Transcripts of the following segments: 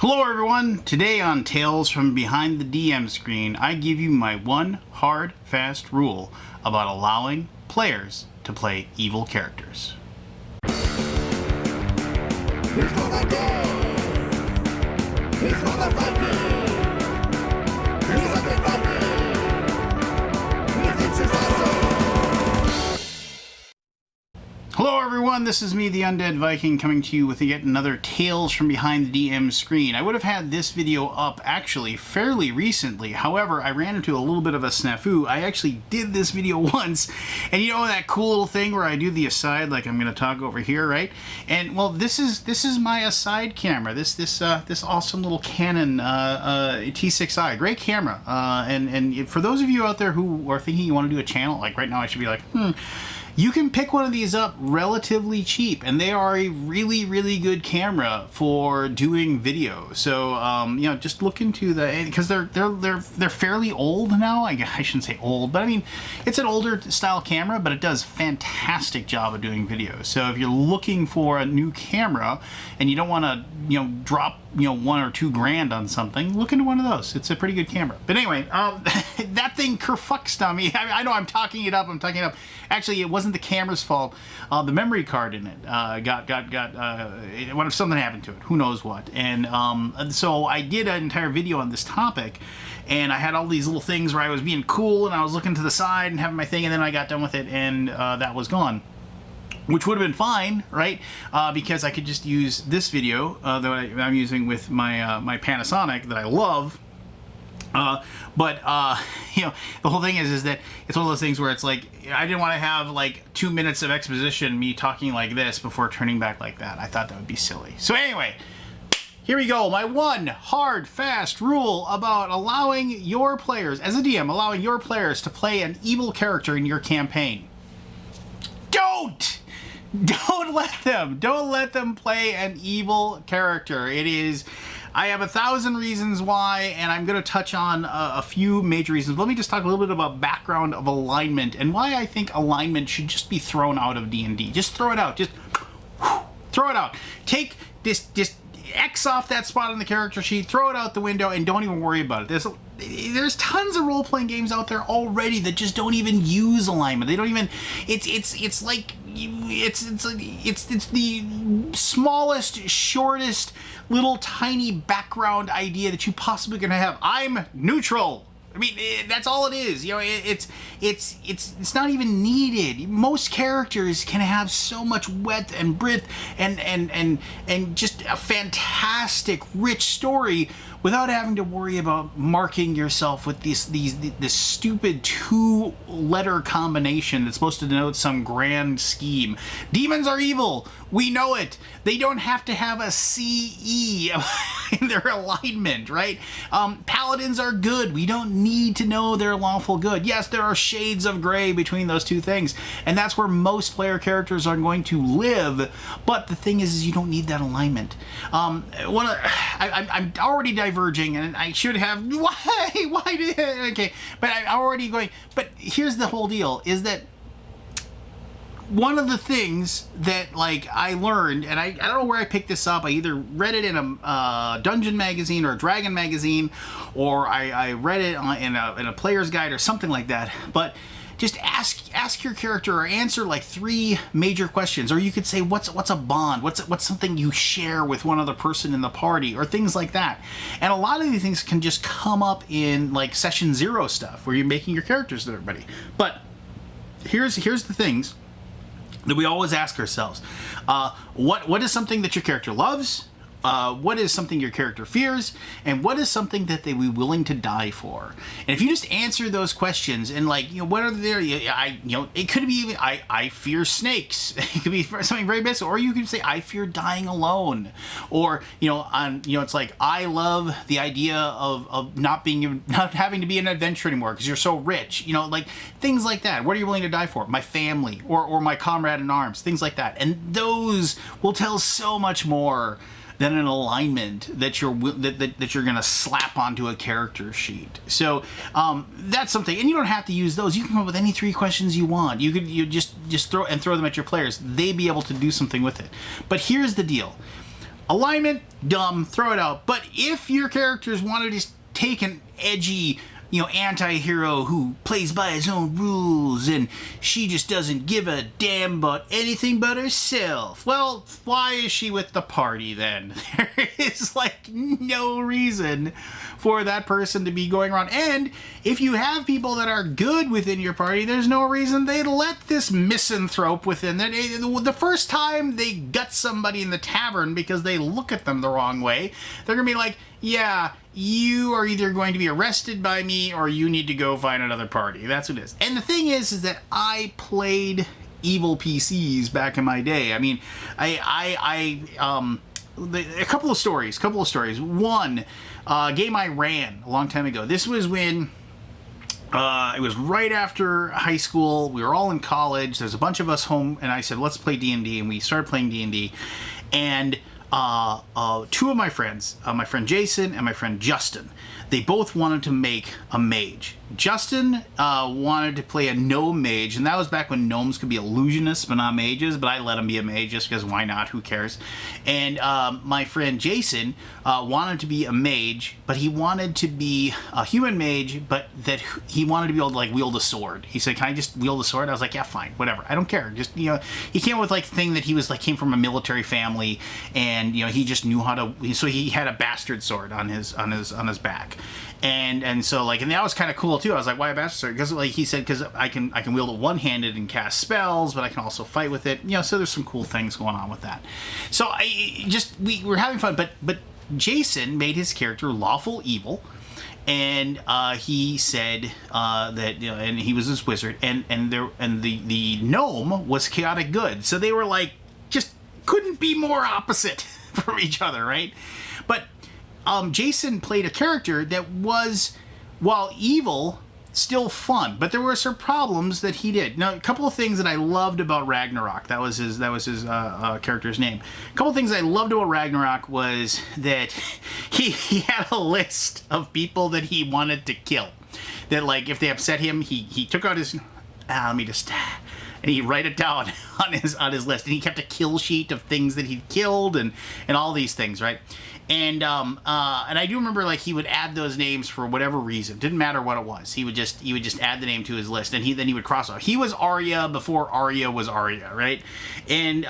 Hello everyone! Today on Tales from Behind the DM Screen, I give you my one hard, fast rule about allowing players to play evil characters. Here's what I do! Here's what I do! Here's what I do! Here's what I do! Hello everyone, this is me, the Undead Viking, coming to you with yet another Tales from Behind the DM Screen. I would have had this video up actually fairly recently, however I ran into a little bit of a snafu. I actually did this video once, and you know that cool little thing where I do the aside like I'm going to talk over here, right? And well, this is my aside camera, this awesome little Canon T6i, great camera, and for those of you out there who are thinking you want to do a channel, like right now I should be like, you can pick one of these up relatively cheap, and they are a really, really good camera for doing video. So, you know, just look into because they're fairly old now. I shouldn't say old, but I mean, it's an older style camera, but it does a fantastic job of doing video. So if you're looking for a new camera and you don't want to, you know, drop, you know, $1 or $2 grand on something, look into one of those. It's a pretty good camera. But anyway, that thing kerfucked on me. I know I'm talking it up. Actually, it wasn't the camera's fault. The memory card in it something happened to it. Who knows what? And so I did an entire video on this topic, and I had all these little things where I was being cool and I was looking to the side and having my thing, and then I got done with it, and that was gone. Which would have been fine, right? Because I could just use this video that I'm using with my my Panasonic that I love. But you know, the whole thing is that it's one of those things where it's like, I didn't want to have like 2 minutes of exposition, me talking like this before turning back like that. I thought that would be silly. So anyway, here we go. My one hard, fast rule about allowing your players, as a DM, allowing your players to play an evil character in your campaign. Don't let them play an evil character. I have 1,000 reasons why, and I'm going to touch on a few major reasons. Let me just talk a little bit about background of alignment and why I think alignment should just be thrown out of D&D. Just throw it out. Just throw it out. Take this, just X off that spot on the character sheet, throw it out the window, and don't even worry about it. There's tons of role-playing games out there already that just don't even use alignment. They don't even. It's the smallest, shortest, little tiny background idea that you possibly can have. I'm neutral. I mean, that's all it is. You know, it's not even needed. Most characters can have so much width and breadth and just a fantastic, rich story without having to worry about marking yourself with this stupid 2-letter combination that's supposed to denote some grand scheme. Demons are evil. We know it. They don't have to have a CE in their alignment, right? Paladins are good. We don't need to know they're lawful good. Yes, there are shades of gray between those two things, and that's where most player characters are going to live. But the thing is you don't need that alignment. I'm already diverging, and I should have. Why did? Okay, but I'm already going. But here's the whole deal: is that one of the things that, like, I learned, and I don't know where I picked this up. I either read it in a dungeon magazine or a dragon magazine, or I read it in a player's guide or something like that. But just ask your character, or answer like 3 major questions, or you could say what's a bond, what's something you share with one other person in the party, or things like that. And a lot of these things can just come up in like session 0 stuff where you're making your characters with everybody. But here's the things that we always ask ourselves. What is something that your character loves? What is something your character fears? And what is something that they would be willing to die for? And if you just answer those questions and, like, you know, what are there? It could be even I fear snakes. It could be something very basic, or you could say I fear dying alone, or it's like I love the idea of not having to be an adventurer anymore because you're so rich. You know, like things like that. What are you willing to die for? My family, or my comrade in arms. Things like that, and those will tell so much more than an alignment that you're going to slap onto a character sheet. So that's something, and you don't have to use those. You can come up with any 3 questions you want. You just throw them at your players. They be able to do something with it. But here's the deal: alignment, dumb, throw it out. But if your characters want to just take an edgy, anti-hero who plays by his own rules and she just doesn't give a damn about anything but herself, well, why is she with the party then? There is like no reason for that person to be going around. And if you have people that are good within your party, there's no reason they'd let this misanthrope within there. The first time they gut somebody in the tavern because they look at them the wrong way, they're gonna be like, yeah, you are either going to be arrested by me or you need to go find another party. That's what it is. And the thing is that I played evil PCs back in my day. I mean, a couple of stories. One, game I ran a long time ago. This was when it was right after high school. We were all in college. There's a bunch of us home, and I said, let's play D&D, and we started playing D&D. And two of my friends, my friend Jason and my friend Justin, they both wanted to make a mage. Justin wanted to play a gnome mage, and that was back when gnomes could be illusionists but not mages, but I let him be a mage just because why not, who cares. And my friend Jason wanted to be a mage, but he wanted to be a human mage, but that he wanted to be able to like wield a sword. He said, can I just wield a sword? I was like, yeah, fine, whatever, I don't care. Just, he came with like the thing that he was like, came from a military family, and he just knew how to, so he had a bastard sword on his back. And so like, and that was kind of cool too. I was like, why a bastard sword? Because like he said, because I can wield it one-handed and cast spells, but I can also fight with it. So there's some cool things going on with that. So we were having fun, but Jason made his character lawful evil, and he said that and he was this wizard, and the gnome was chaotic good. So they were like just couldn't be more opposite from each other, right? But Jason played a character that was, while evil, still fun, but there were some problems that he did. Now, a couple of things that I loved about Ragnarok, that was his character's name. A couple of things I loved about Ragnarok was that he had a list of people that he wanted to kill. That like if they upset him, he took out his and he'd write it down on his list, and he kept a kill sheet of things that he'd killed and all these things, right? And I do remember like he would add those names for whatever reason. Didn't matter what it was. He would just add the name to his list, and then he would cross off. He was Arya before Arya was Arya, right? And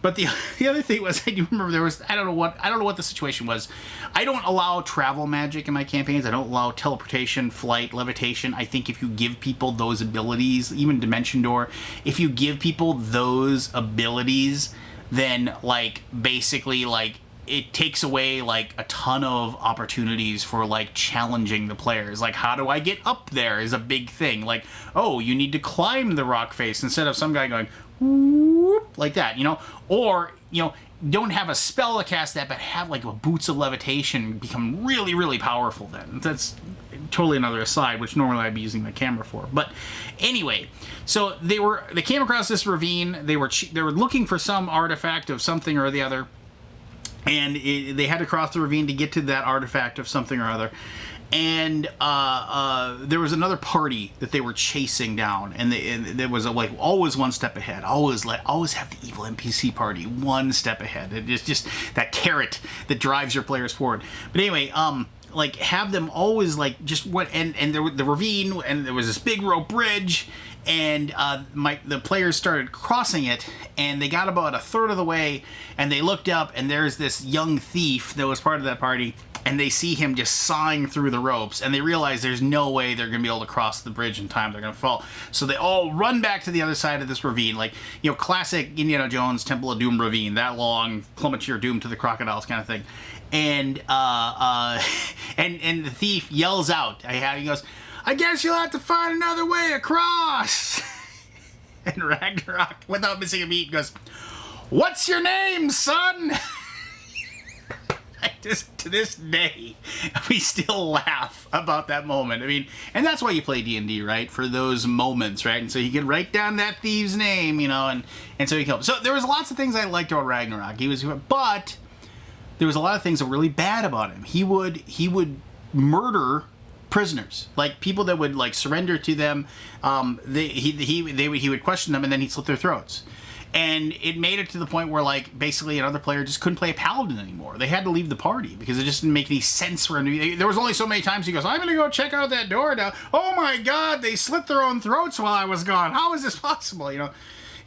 but the other thing was, I do remember there was I don't know what the situation was. I don't allow travel magic in my campaigns. I don't allow teleportation, flight, levitation. I think if you give people those abilities, even Dimension Door, if you give people those abilities, then like basically like it takes away like a ton of opportunities for like challenging the players. Like, how do I get up there is a big thing. Like, oh, you need to climb the rock face instead of some guy going whoop like that, or don't have a spell to cast that, but have like a boots of levitation become really, really powerful. Then that's totally another aside, which normally I'd be using my camera for. But anyway, so they came across this ravine. They were looking for some artifact of something or the other. And they had to cross the ravine to get to that artifact of something or other. And there was another party that they were chasing down, and there was like always one step ahead. Always have the evil NPC party one step ahead. It's just that carrot that drives your players forward. But anyway, like have them always like just what and there was the ravine, and there was this big rope bridge. And the players started crossing it, and they got about a third of the way, and they looked up, and there's this young thief that was part of that party, and they see him just sawing through the ropes, and they realize there's no way they're going to be able to cross the bridge in time. They're going to fall. So they all run back to the other side of this ravine, like, classic Indiana Jones Temple of Doom ravine, that long, plummet to your doom to the crocodiles kind of thing. And and the thief yells out. He goes, I guess you'll have to find another way across. And Ragnarok, without missing a beat, goes, what's your name, son? Just to this day, we still laugh about that moment. I mean, and that's why you play D&D, right? For those moments, right? And so you can write down that thief's name, and so you kill him. So there was lots of things I liked about Ragnarok. But there was a lot of things that were really bad about him. He would murder prisoners, like people that would like surrender to them. He would question them, and then he'd slit their throats. And it made it to the point where, like, basically another player just couldn't play a paladin anymore. They had to leave the party because it just didn't make any sense for him. There was only so many times he goes, I'm going to go check out that door now. Oh my God, they slit their own throats while I was gone. How is this possible? You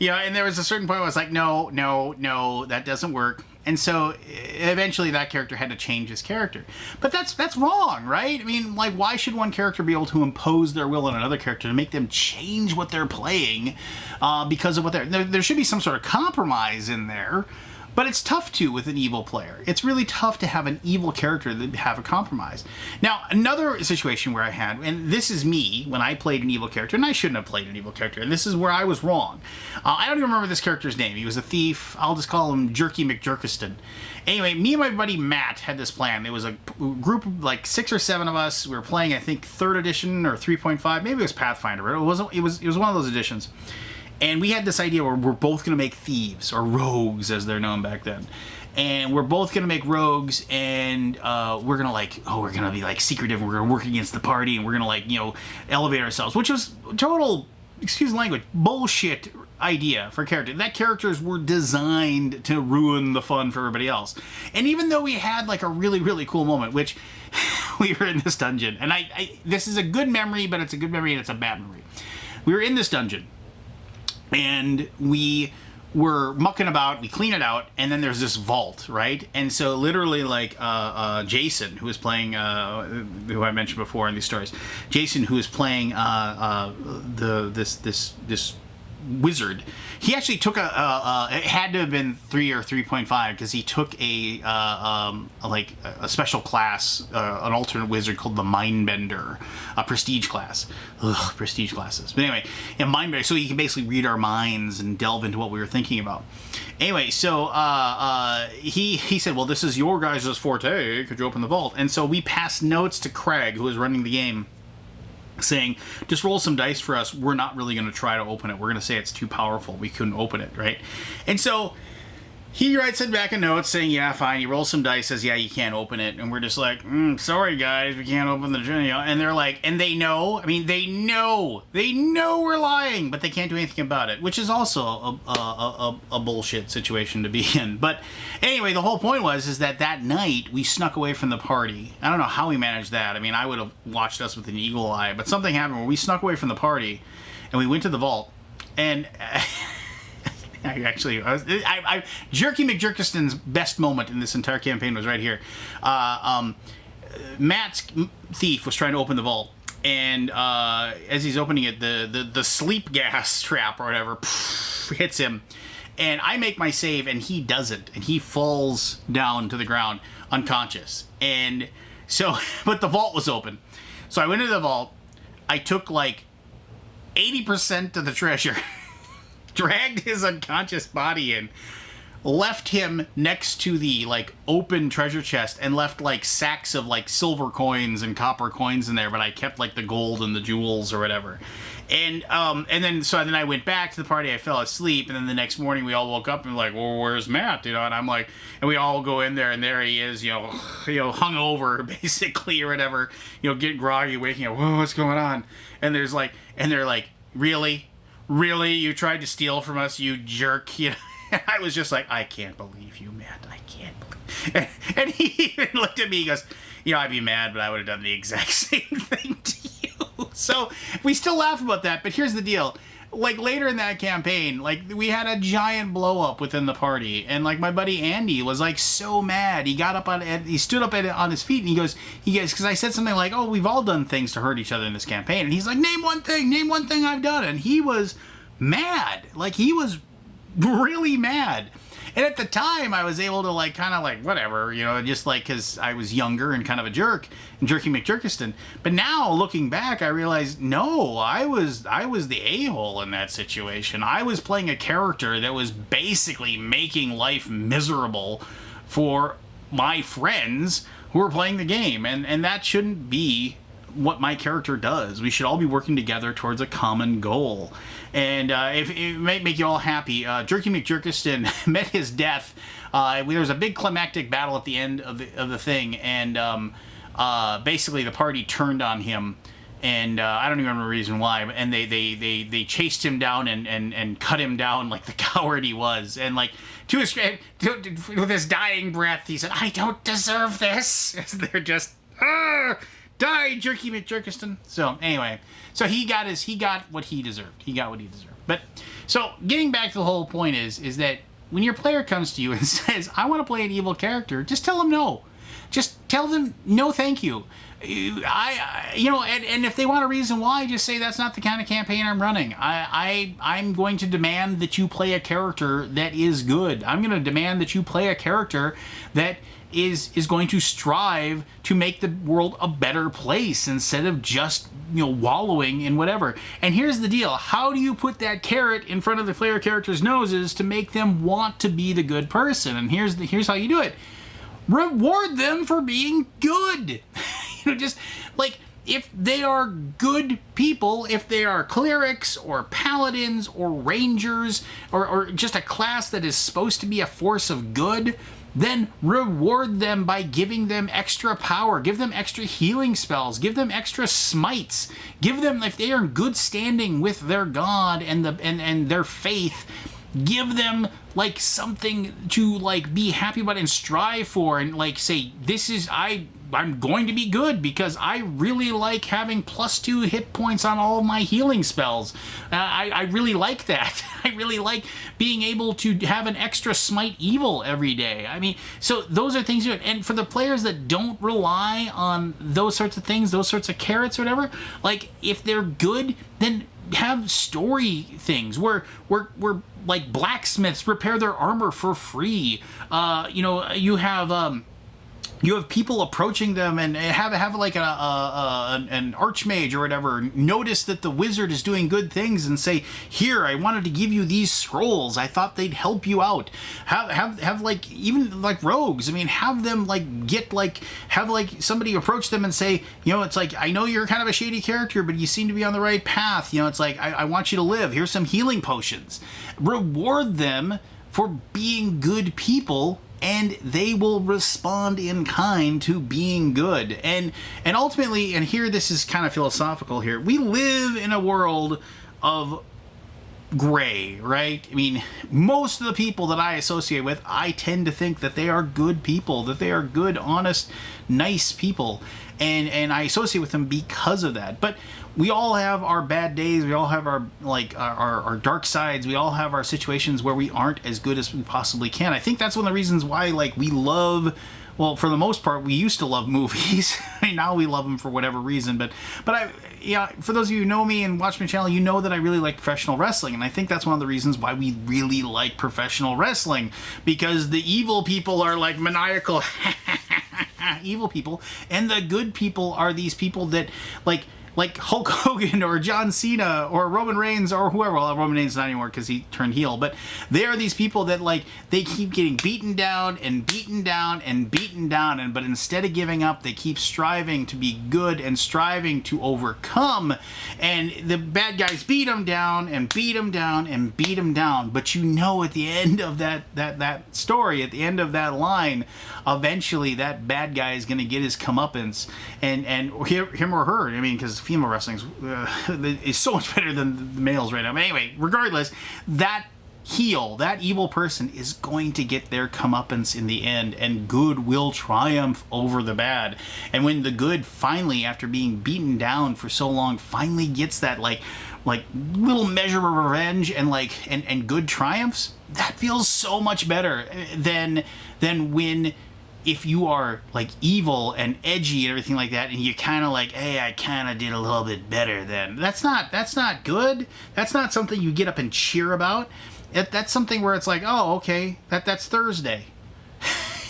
know, and there was a certain point where I was like, no, that doesn't work. And so eventually that character had to change his character. But that's wrong, right? I mean, like, why should one character be able to impose their will on another character to make them change what they're playing because of what there should be some sort of compromise in there. But it's tough to with an evil player. It's really tough to have an evil character that have a compromise. Now, another situation where I had, and this is me when I played an evil character, and I shouldn't have played an evil character, and this is where I was wrong. I don't even remember this character's name. He was a thief. I'll just call him Jerky McJerkiston. Anyway, me and my buddy Matt had this plan. There was a group of like 6 or 7 of us. We were playing, I think, 3rd edition or 3.5. Maybe it was Pathfinder. But it was one of those editions. And we had this idea where we're both going to make thieves, or rogues as they're known back then. And we're both going to make rogues, and we're going to be like secretive, and we're going to work against the party, and we're going to, like, elevate ourselves, which was total, excuse the language, bullshit idea for character. That characters were designed to ruin the fun for everybody else. And even though we had like a really, really cool moment, which we were in this dungeon, and this is a good memory, but it's a good memory and it's a bad memory. We were in this dungeon, and we were mucking about, we clean it out, and then there's this vault, right? And so literally, like, Jason, who was playing, who I mentioned before in these stories, Jason, who was playing this wizard, he actually took it had to have been 3 or 3.5 because he took a special class, an alternate wizard called the Mindbender, a prestige class. Ugh, prestige classes. But anyway, Mindbender, so he can basically read our minds and delve into what we were thinking about. Anyway, so he said, well, this is your guys' forte. Could you open the vault? And so we passed notes to Craig, who was running the game, saying, just roll some dice for us. We're not really going to try to open it. We're going to say it's too powerful. We couldn't open it, right? And so he writes it back a note saying, yeah, fine. He rolls some dice, says, yeah, you can't open it. And we're just like, sorry, guys, we can't open the, and they're like, and they know, they know we're lying, but they can't do anything about it, which is also a bullshit situation to be in. But anyway, the whole point is that night we snuck away from the party. I don't know how we managed that. I mean, I would have watched us with an eagle eye, but something happened where we snuck away from the party and we went to the vault, and Jerky McJerkiston's best moment in this entire campaign was right here. Matt's thief was trying to open the vault, and as he's opening it, the sleep gas trap or whatever hits him, and I make my save, and he doesn't, and he falls down to the ground unconscious. And so, but the vault was open, so I went into the vault. I took like 80% of the treasure. Dragged his unconscious body in, left him next to the like open treasure chest, and left like sacks of like silver coins and copper coins in there, but I kept like the gold and the jewels or whatever. And then I went back to the party. I fell asleep, and then the next morning we all woke up and were like, well, where's Matt? And I'm like, and we all go in there, and there he is, hung over basically or whatever, getting groggy, waking up. Whoa, what's going on? And they're like, really, you tried to steal from us, you jerk? And I was just like, I can't believe you, Matt. I can't believe. And he even looked at me. He goes, I'd be mad, but I would have done the exact same thing to you. So we still laugh about that. But here's the deal: like later in that campaign, like we had a giant blow up within the party, and like my buddy Andy was like so mad. He stood up on his feet, and he goes, because I said something like, "Oh, we've all done things to hurt each other in this campaign," and he's like, name one thing I've done," and he was mad, like he was really mad. And at the time, I was able to like kind of like whatever, just like because I was younger and kind of a jerk, and Jerky McJerkiston. But now looking back, I realized no, I was the a-hole in that situation. I was playing a character that was basically making life miserable for my friends who were playing the game, and that shouldn't be what my character does. We should all be working together towards a common goal. And if it might make you all happy, Jerky McJerkiston met his death. There was a big climactic battle at the end of the thing, and basically the party turned on him and I don't even remember the reason why, and they chased him down and cut him down like the coward he was, and like with his dying breath he said, "I don't deserve this." They're just die, Jerky McJerkiston. So anyway, so he got what he deserved. But so getting back to the whole point is that when your player comes to you and says, "I want to play an evil character," just tell them no. Just tell them no, thank you. And if they want a reason why, just say that's not the kind of campaign I'm running. I'm going to demand that you play a character that is good. I'm going to demand that you play a character that is going to strive to make the world a better place instead of just wallowing in whatever. And here's the deal: how do you put that carrot in front of the player characters' noses to make them want to be the good person? And here's how you do it: reward them for being good. Just like, if they are good people, if they are clerics or paladins or rangers or just a class that is supposed to be a force of good, then reward them by giving them extra power, give them extra healing spells, give them extra smites, give them, if they are in good standing with their god and their faith, give them like something to like be happy about and strive for, and like say, this is I'm going to be good because I really like having +2 hit points on all of my healing spells. I really like that. I really like being able to have an extra smite evil every day. I mean, so those are things you do. And for the players that don't rely on those sorts of things, those sorts of carrots or whatever, like if they're good, then have story things where like blacksmiths repair their armor for free. You have people approaching them and have like an archmage or whatever notice that the wizard is doing good things and say, "Here, I wanted to give you these scrolls. I thought they'd help you out." Have like, even like rogues. I mean, have them like have like somebody approach them and say, it's like, "I know you're kind of a shady character, but you seem to be on the right path. It's like, I want you to live. Here's some healing potions." Reward them for being good people, and they will respond in kind to being good. And ultimately, and here this is kind of philosophical here, we live in a world of gray, right? I mean, most of the people that I associate with, I tend to think that they are good people, that they are good, honest, nice people, and I associate with them because of that. But we all have our bad days. We all have our dark sides. We all have our situations where we aren't as good as we possibly can. I think that's one of the reasons why we love, well, for the most part, we used to love movies. Now we love them for whatever reason. But for those of you who know me and watch my channel, you know that I really like professional wrestling. And I think that's one of the reasons why we really like professional wrestling, because the evil people are like maniacal evil people, and the good people are these people that like Hulk Hogan or John Cena or Roman Reigns or whoever. Well, Roman Reigns not anymore because he turned heel. But they are these people that they keep getting beaten down and beaten down and beaten down. But instead of giving up, they keep striving to be good and striving to overcome. And the bad guys beat them down and beat them down and beat them down. But at the end of that story, at the end of that line, eventually that bad guy is going to get his comeuppance, and him or her. I mean, because female wrestling is so much better than the males right now. But anyway, regardless, that evil person is going to get their comeuppance in the end, and good will triumph over the bad. And when the good finally, after being beaten down for so long, finally gets that like little measure of revenge and good triumphs, that feels so much better than when, if you are like evil and edgy and everything like that, and you kind of like, hey, I kind of did a little bit better then. That's not good. That's not something you get up and cheer about. That's something where it's like, oh, okay, that's Thursday.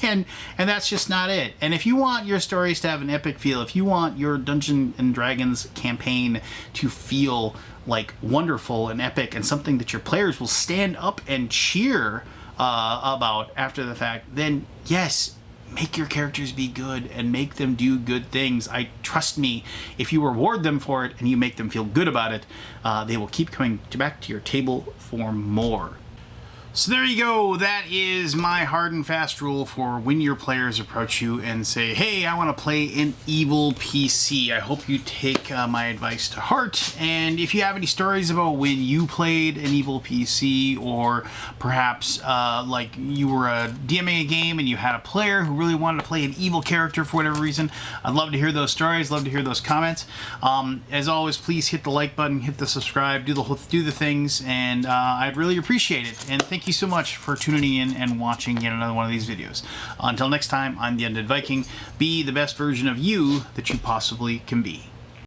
and that's just not it. And if you want your stories to have an epic feel, if you want your Dungeons and Dragons campaign to feel like wonderful and epic and something that your players will stand up and cheer about after the fact, then yes, make your characters be good and make them do good things. Trust me, if you reward them for it and you make them feel good about it, they will keep coming back to your table for more. So there you go. That is my hard and fast rule for when your players approach you and say, hey, I want to play an evil PC. I hope you take my advice to heart. And if you have any stories about when you played an evil PC, or perhaps like you were DMing a game and you had a player who really wanted to play an evil character for whatever reason, I'd love to hear those stories, love to hear those comments. As always, please hit the like button, hit the subscribe, do the things, and I'd really appreciate it. And thank you so much for tuning in and watching yet another one of these videos. Until next time, I'm the Undead Viking. Be the best version of you that you possibly can be.